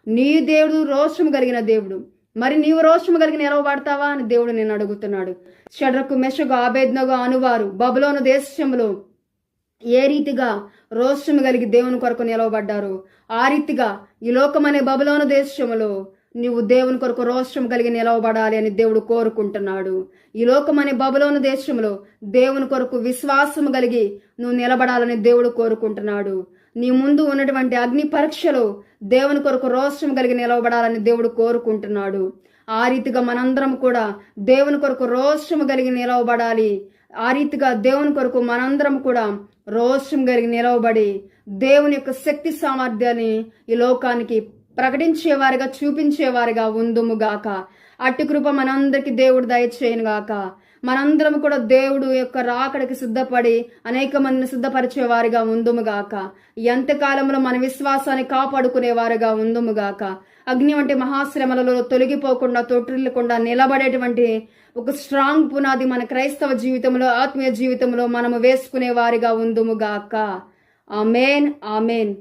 నీ దేవుడు రోషము కలిగిన దేవుడు, మరి నీవు రోషము కలిగి నిలవబడతావా అని దేవుడు నేను అడుగుతున్నాడు. షడ్రకు మెషకు ఆబేద్నగో అనువారు బబులోను దేశంలో ఏ రీతిగా రోషము కలిగి దేవుని కొరకు నిలవబడ్డారు, ఆ రీతిగా ఈ లోకమనే బబులోను దేశంలో నీవు దేవుని కొరకు రోషం కలిగి నిలవబడాలి అని దేవుడు కోరుకుంటున్నాడు. ఈ లోకమనే బబులోను దేశంలో దేవుని కొరకు విశ్వాసం కలిగి నువ్వు నిలబడాలని దేవుడు కోరుకుంటున్నాడు. నీ ముందు ఉన్నటువంటి అగ్ని పరీక్షలో దేవుని కొరకు రోషం కలిగి నిలవబడాలని దేవుడు కోరుకుంటున్నాడు. ఆ రీతిగా మనందరం కూడా దేవుని కొరకు రోషం కలిగి నిలవబడాలి. ఆ రీతిగా దేవుని కొరకు మనందరం కూడా రోషం కలిగి నిలవబడి దేవుని యొక్క శక్తి సామర్థ్యాన్ని ఈ లోకానికి ప్రకటించేవారిగా చూపించేవారిగా ఉందుముగాక. అట్టి కృప మనందరికి దేవుడు దయచేయనుగాక. మనందరం కూడా దేవుడు యొక్క రాకడికి సిద్ధపడి అనేక మందిని సిద్ధపరిచేవారిగా ఉందుముగాక. ఎంతకాలంలో మన విశ్వాసాన్ని కాపాడుకునేవారుగా ఉందుముగాక. అగ్ని వంటి మహాశ్రమలలో తొలగిపోకుండా తొట్టిల్లకుండా నిలబడేటువంటి ఒక స్ట్రాంగ్ పునాది మన క్రైస్తవ జీవితంలో ఆత్మీయ జీవితంలో మనము వేసుకునే వారిగా ఉందుముగాక. ఆమేన్, ఆమేన్.